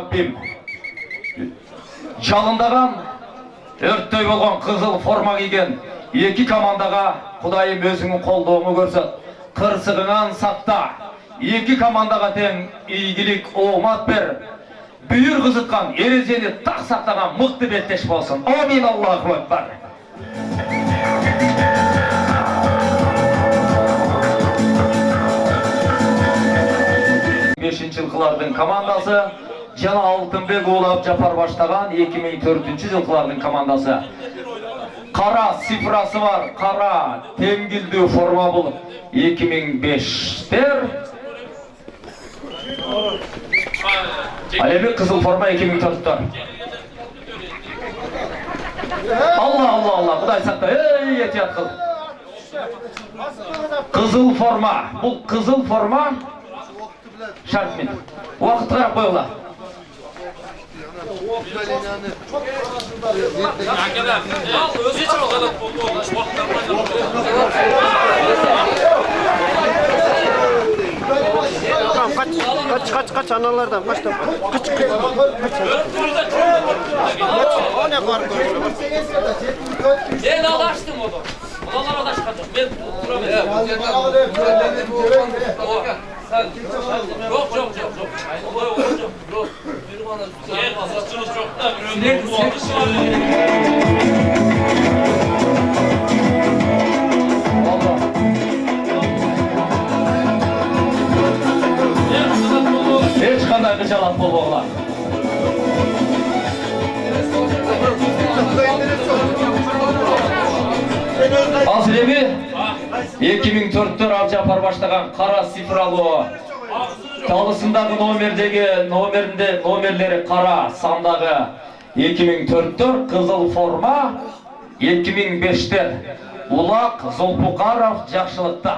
Rabbim. Жалындаған, өрттөй болған қызыл форма киген екі командаға Құдайым өзіңнің қолдауын көрсет. Қырсығынан сақта. Екі командаға тең игілік, омат бер. Бүйір қызытқан, ережені тақ сақтаған мықты беттеш болсын. Амин, Аллаху акбар. 5 жылқылардың командасы Жана Алтынбек Улап Жапар баштаған 2004 жылқылардың командасы. Қара сифрасы бар, қара теңгілді форма болып 2005-тер. Алебек қызыл форма 2004-тер. Алла, Құдай сақта, етият қыл. Қызыл форма, бұл қызыл форма шартмен. Уақыт қарап қойыла. Kaç analardan kaç Ben alıştım onu. Onlar alışmadı. Ben duramayacağım. Yok. Yok. Benim ana basatçınız çok da Hiç kadar gıcalat bol oğlan. Azilemi 2004-тер Абжапар баштаған қара сифралы талысындағы номерлері қара сандағы 2004-тер қызыл форма 2005-тер Улақ Золпуқаров жақшылықта.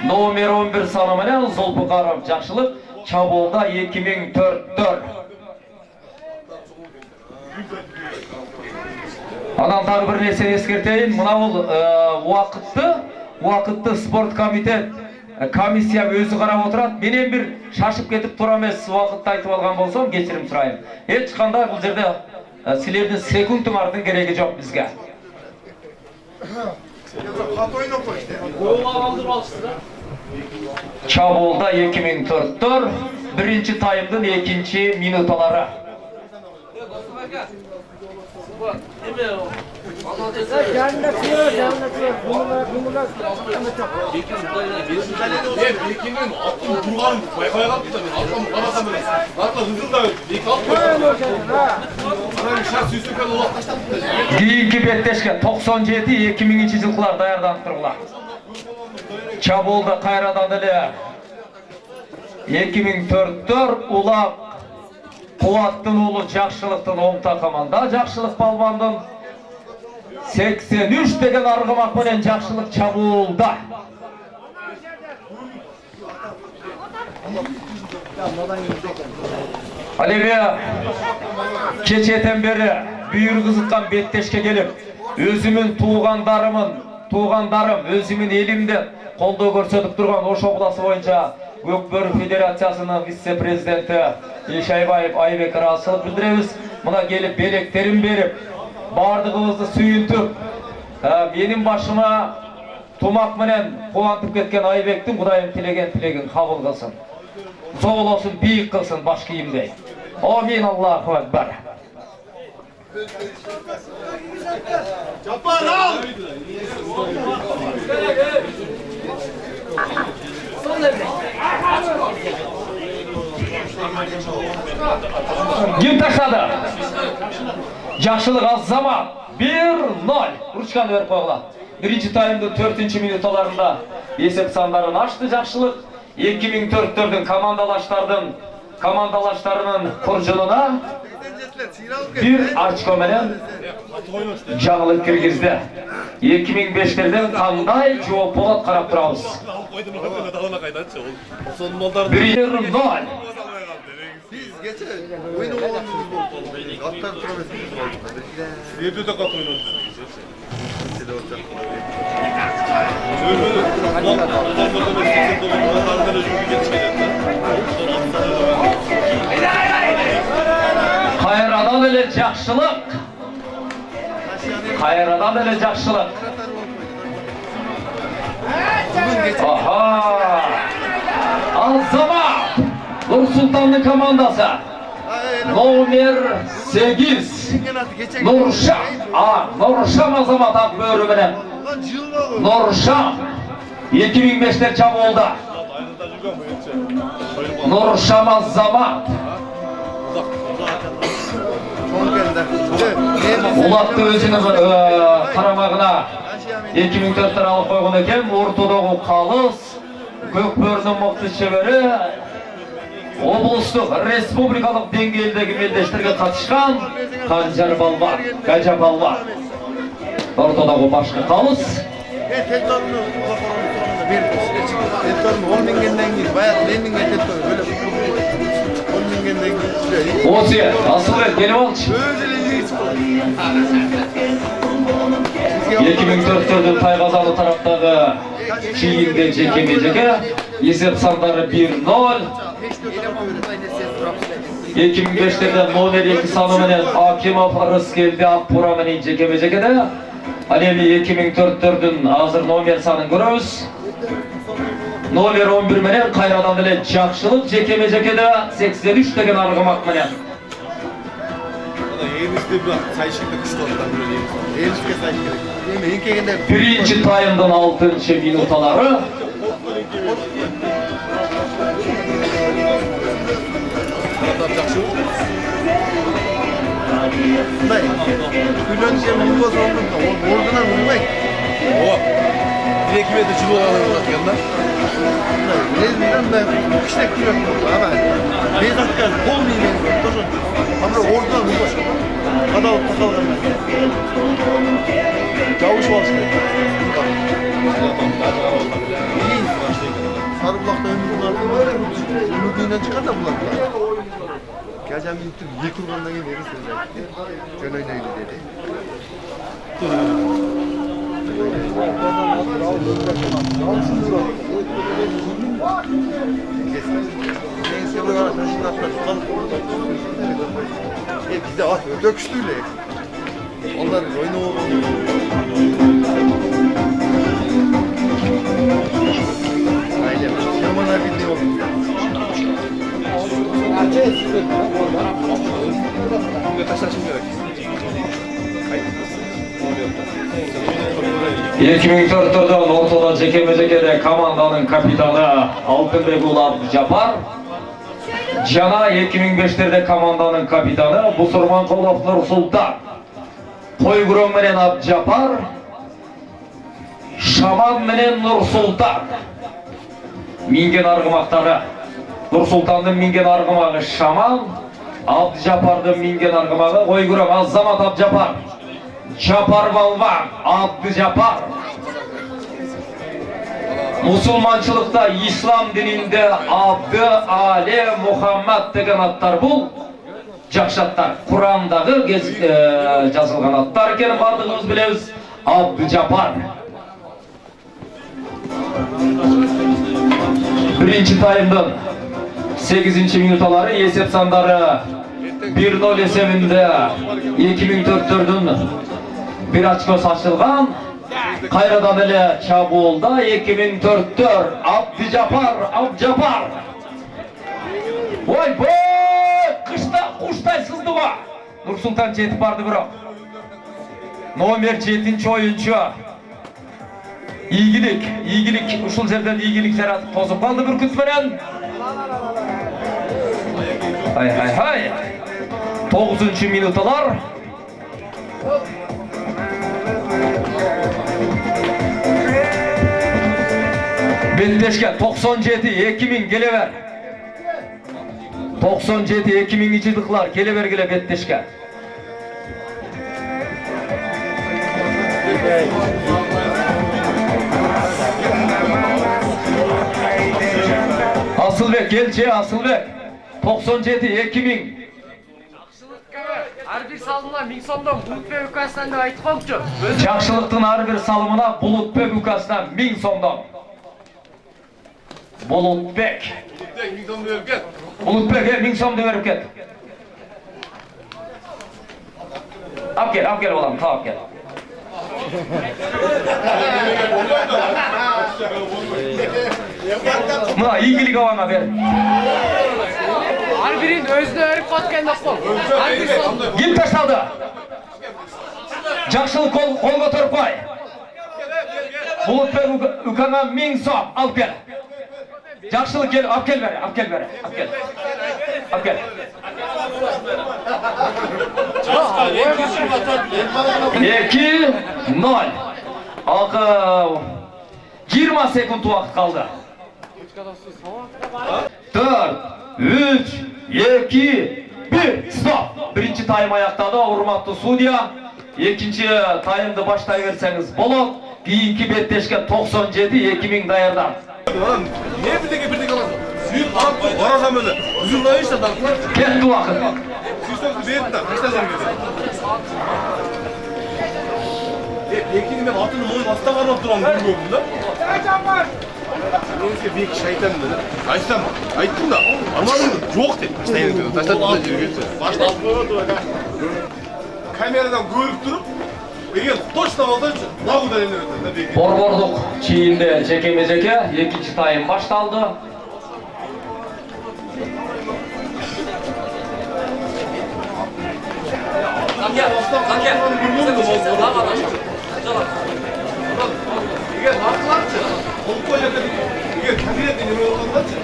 Номер 11 санымен Золпуқаров жақшылық Чаболда 2004-тер. Анан тағы бір нәрсе ескертейін. Мына ол уақытты спорт комитет комиссия өзі қарап отырады. Менен бір шашып кетіп тұр емес, уақытты айтып алған болсам, кешірім сұрайын. Ешқандай бұл жерде сілердің секундтың артын керегі жоқ бізге. Чаболда 2004-тер, бірінші таймдың екінші минуталары. Кейінгі беттешке 97-2000 жылқылар даярданып тұрғыла. Чаболда қайрадан әлі 2004-тер Улақ Қуаттың ұлы жақшылықтың оңта команда. Жақшылық балбандың 83 деген арғымақпенен жақшылық Чаболда. Алебе кечетен бері бүйір қызыққан беттешке келіп, өзімін туғандарым, өзімін елімді қолдау көрсетіп тұрған Ош облысы бойынша Өкбөр Федерациясының вице-президенті Ишайбаев Айбек Расыл білдіреміз. Мұна келіп белектерін беріп, бардығымызды сүйінтіп, менің башыма тумақ менен қуантып кеткен Айбектің Құдайым тілеген қабыл қылсын. Зол olsun, биік қылсын баш киімдей. Амин, Аллаху акбар. Жапар ал! Ким ташлады? Жақшылық Азамат 1-0. Ручканы беріп қойғыла. Бірінші таймдың 4-ші минуталарында есеп сандарын ашты Жақшылық. 2004-тердің командалаштарының құржынына bir açko менен жаңылып кіргізді. 2005-терден қандай жооп болот қарап тұрабыз. 1-0. Geçen oyunu olanımız oldu. Atlar travesi oldu. de olacak. Hayradan ele jakşılık. Hayradan ele jakşılık. Aha! Al-Zaman Nur Sultan'ın komandası. Nomer 8 Nurşah. Nurşah Azamat ak bölümüne. Nurşah 2005'te Çamolda. Nurşah Azamat. Ulatты өзінің қарамағына 2004'ten alıp koygun eken, ortodogу қалыс, Көкбөрінің мықты шебері, облыстық, республикалық деңгейдегі мелдештерге қатышқан Қанжар Балба, Гажа Балба. Ortodogу башқы қалыс. Осия, Асылбек, келіп алшы. 2004'tün Tayqazалы тараптағы чейінде жеке-жеке есеп сандары 1-0. 2005'te номер 2 санымен Акимов Рыскелді Аппурамен жеке-жекеде. Алеми 2004'tün азыр номер санын көрөбүз. Номер 11 менен Кайрадан эле жакшылык жеке-жекеде 83 деген аргымак менен. Birinci tayımdan 6. minutaları. Direkt de çubuğu alıyorlar yanına. Ben işte kilo ama bir dakika kol mu yiyin? Ama oradan bu baş. Kadal takalım. Çavuş var işte. İyi. Sarıbulak'ta ömründen çıkar da bulak. Geleceğim bir iki kurbandan gibi verirsin. Cönöyle dedi. Bize at döküştüyle. Onlar oyunu aynen. Yaman abi ne oldu? Yekimin törtörden ortada jeke-jekede komandanın kapitanı Altınbek Ulan Japar. Jana 2005'lerde komandanın kapitanı Busurman Kolov Nur Sultan. Koyguron menen Abjapar. Şaman menen Nur Sultan. Mingen argımaktары. Nur Sultan'ın mingen argımağı Şaman. Abjapar'ın mingen argımağı Koyguron Azamat Abjapar. Japar Balvan, Abdı Japar. Musulmançılıkta, İslam dininde Abdı Ali Muhammed degen atlar bul. Jakşatlar. Kur'an'dağı жазылған atlar ekeni bardığımız bilemiz. Abdı Japar. Birinci tayımdan 8. minutaları esep sanları 1-0 esebinde 2004'tün bir açko saçılgan. Kayradan ele çabuğulda 2004'tür Abdijapar, Abjapar. Vay boy! Kışta kuştay sızdı va. Nur Sultan jetip bardı bırak. Nomer 7. oyuncu. İyigilik. Uşul жерден iyigilikler atıp tozup kaldı bir kütmenen. Hay. 9. minutalar. Betleşken 97 Ekimin gelever. 97 Ekimin içidıklar gelever gele Betleşken. Asılbek gelçe Asılbek 97 Ekimin Her bir salımına 1000 сомдон Булутбек укасынан деп айтып коюпчу. Жақшылықтың ар бір салымына Булутбек укасынан 1000 сомдон. Булутбек. 1000 сом беріп кет. Булутбек 1000 сомды беріп кет. Алып кел балам, алып кел. Мына игілік ауана бер. Ар бирин өзүнө өрүп коткон окпол. Ар бир сом. Ким ташталды? Жақшылық қол көтеріп қой. Булутбек укаңа 1000 сом алып кел. Жақшылық кел, алып кел бері, алып кел. Алып кел. 2-0. Алқы 20 секунд уақыт қалды. 4, 3, 2, 1, стоп! Бірінші тайм аяқтады, урматтуу судья. Екінші таймды баштай берсеңіз болот. Кейінгі беттешке 97-2000 даярдан. Не бірдеге қаласың? Сүйіп қарап қой, қарасам өзі. Үзілді ешті даңқылар. Кетті уақыт. Сүйсөзді берді, қашта жерге. Екені мен атының мойын астан қармап тұрғанын көргенмін да. Мен сізге бек кіші айтамын да. Айттым да, арманым жоқ деп. Таштаттым да жерге. Камерадан көріп тұрып, егер точно болсайшы, нағу дәлемдер өтті. Борбордук чийинде жекеме-жеке экинчи тайм башталды.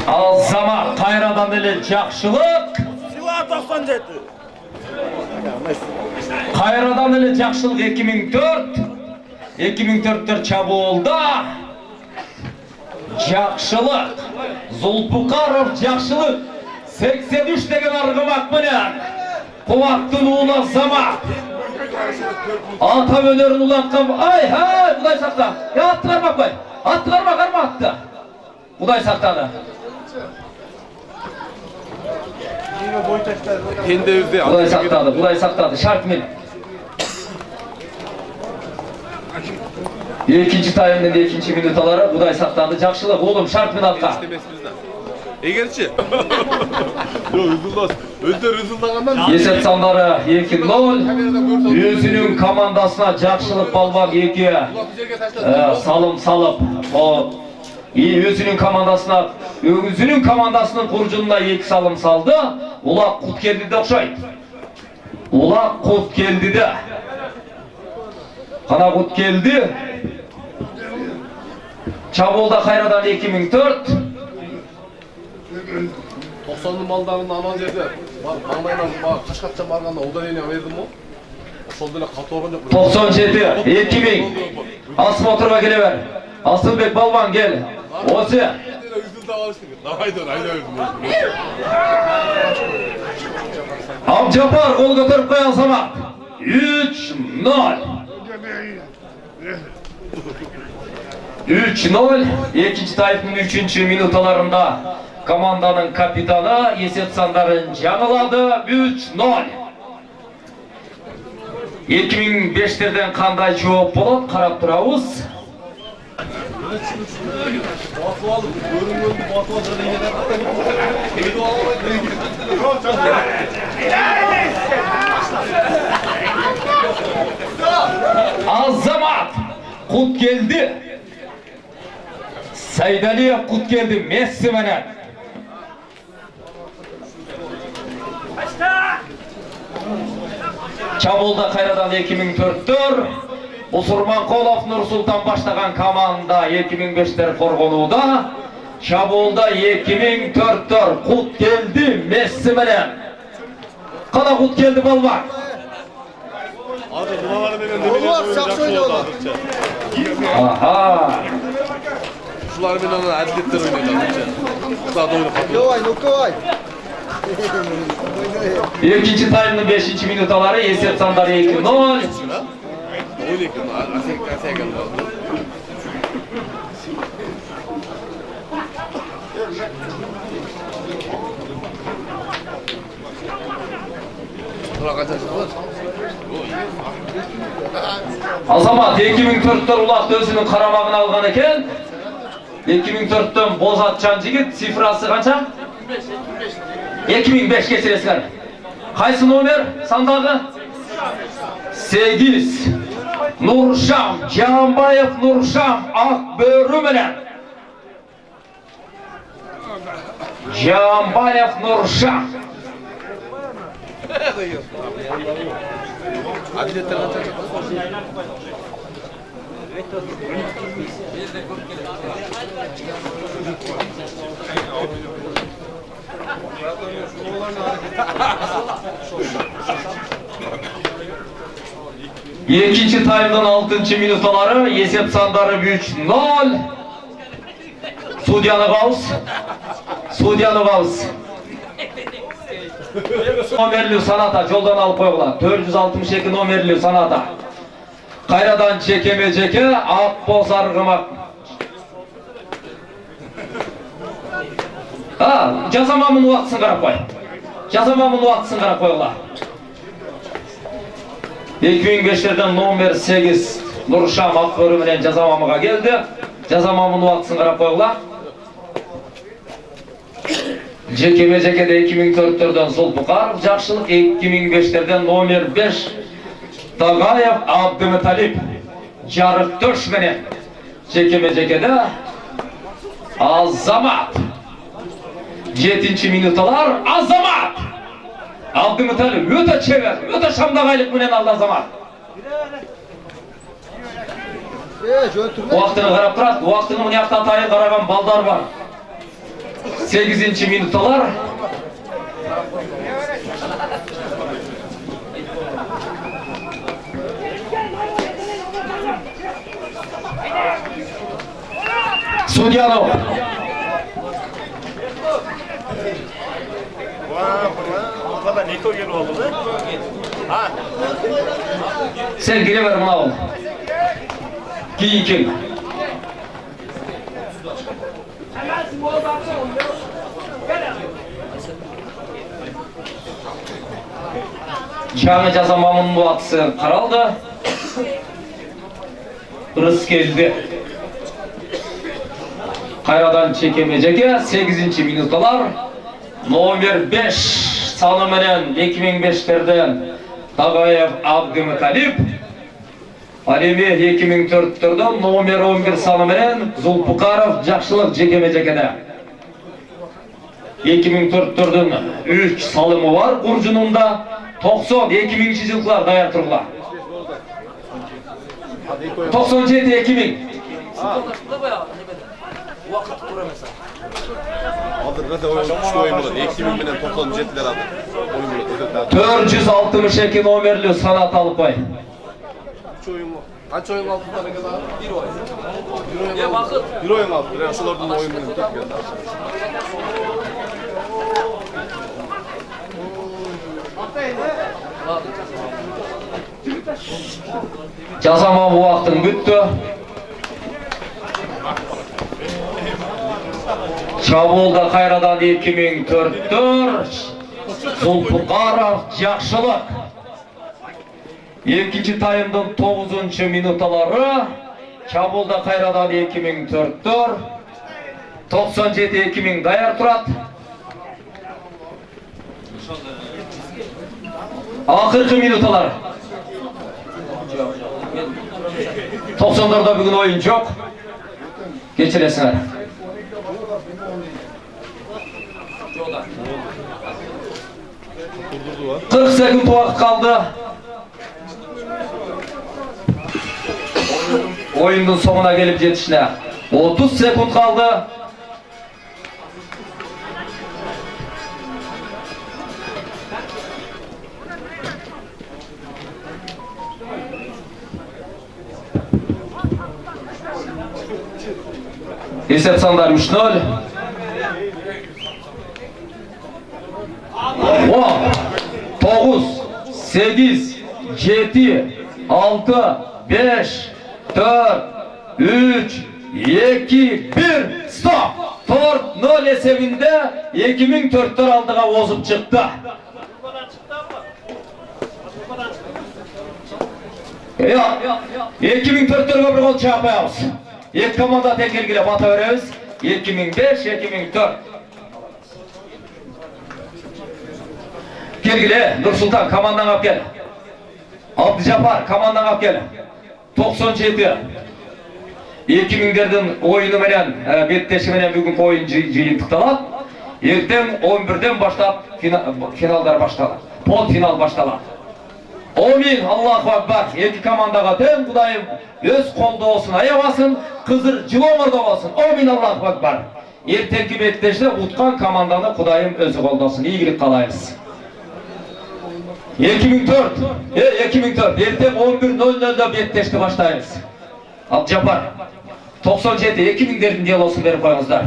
Ал Замат кайрадан эле Жакшылык. Сила 97. Кайрадан эле Жакшылык 2004. 2004-төр чабуулда Жакшылык, Зулпукаров Жакшылык 83 деген аргымак менен Кубаттын уулу Замат ата өнөрүн уланткан. Ай, Кудай сакта. Атты кармап кой. Атты карма атты. Кудай сактады. Кудай сактады. Шартмен. Экинчи таймдын экинчи минуталары Кудай сактады. Жакшылык уулум шартмен атка. Егерчи. Өздері Есеп сандары 2-0. Өзүнүн командасына Жакшылык балбак 2 салым салып, өзүнүн командасынын куржунуна 2 салым салды. Улак кут келди деп окшойт. Улак кут келди де. Кана кут келди. Чабуулда кайрадан 2004. 90 балдарын анан жерде маңдайынан Кашкаттан барганда удаление бердим го. Ошол деле катуу болгон жок. 97 2000. Асмотрова келе бер. Асылбек балбан кел. Осы. Абжапар кол көтөрүп коюн Самат. 3-0. 3-0. Экинчи таймдын 3-чү минуталарында команданын капитаны есеп сандарын жаңылады. 3-0. 2005-терден кандай жооп болот, карап турабыз. Азамат кут келди. Сайдалиев кут келди Месси менен. Чабуулда кайрадан 2004-төр. Усурманкулов Нурсултан баштаган команда 2005-тер коргонууда. Чабуулда 2004-төр кут келди Месси менен. Кана кут келди балбак. Аха. Ушулар менен адилеттер ойнойт. Экинчи таймдын 5-минуталары есеп сандары 2-0. Azamat 2004'te ulaq özünün qaramağına algan eken. 2004'ten boz atçan jigit sifrası kança? 2005 geçiresizler. Qaysı nomer sandağı? 8. Nurşam, Canbayev Nurşam Akbörü menen. Canbayev Nurşam. İkinci taymdan 6. minutaları esep sandarı 3-0. Sudyanı Gavs. Nomerli sanata joldan alıp koygular. 462 nomerli sanata. Kayradan çekeme Akboz Argımak. Жазамамын уақытсын қарап қойғыла. 2005'lerden номер 8 Nurşam Akbörü menen жазамамыға келді. Жазамамын уақытсын қарап қойғыla. Жекеме-жекеде 2004'lerden Зулпукаров Жақшылық, 2005'lerden номер 5 Tağayev Abdümetalip Jarık Döş menen jekeme-jekede Azamat 7. minutalar Azamat Abdümetalip öte çever, öte şamdağaylık menen aldı Azamat. Uaqtını qarap turat, uaqtını mını yaqta tayı qaragan balдар var. 8. minutalar Sudyanov. Sen gire ver mına ol. Giyin. Жаңы жазамамын уақытысы қаралды. Ырыс келді. Kayradan çekeme-jeke 8. minutalar номер 5 sаны menen 2005'lerden Tağayev Abdümetalip. Al эми 2004'lerden номер 11 sаны menen Zulpukаров Жақшылық жекеме-жекеде. 2004'lerden 3 salımı var Kurcununda. 90-2000 жылқылар даяр тұрғыла. 97-2000. Уақыт тура емес. Алдырғанда күшті ойын болады. 2000 менен 97'лер алды. 462 номерлі санат алып қой. Қанша ойын алдыңдар екен? 1 ой. 1 ойын алды. Ошолордун ойын менен өткен. Жазамам уақытың бүтті. Çabulda Kayradan 2004 Zulpukаров Жақшылық. İkinci tayımdın 9. minutaları Çabulda Kayradan 2004 97-2000 dayar turat. Akırkı minutalar 90'larda bugün oyun çok. Geçiresinler. 40 sekund vakit kaldı. Oyunun sonuna gelip yetişine 30 sekund kaldı. Esep sandar 3-0. 10, 9, 8, 7, 6, 5, 4, 3, 2, 1, stop! 4-0 esebinde 2004'ter aldığa ozup çıktı. Ya 2004'te bir gol çarpıyoruz. İlk komanda tekilgile bata veririz. 2005-2004. Gelgile Nursultan komandan alıp gel. Abdijapar komandan alıp gel. 97. 2000'lerden oyunu menen, betteşi menen bugün oyun jıyıntıktalat. Erten 11'den başlap finallar başlalar. Pol final başlalar. Amin, Allahu Akbar. İki komandaga ten Kudayım öz kolda olsun, ayabasın, kızır cıvamırda olsun. Amin, Allahu Akbar. Ertenki betteşte utkan komandаны Kudayım özü kolda olsun. İyilik kalayız. 2004. 2004. Erten 11:00'da betteşte başlayız. Abdijapar. 97. 2000'lerin diyaloğusunu verip koyunuzlar.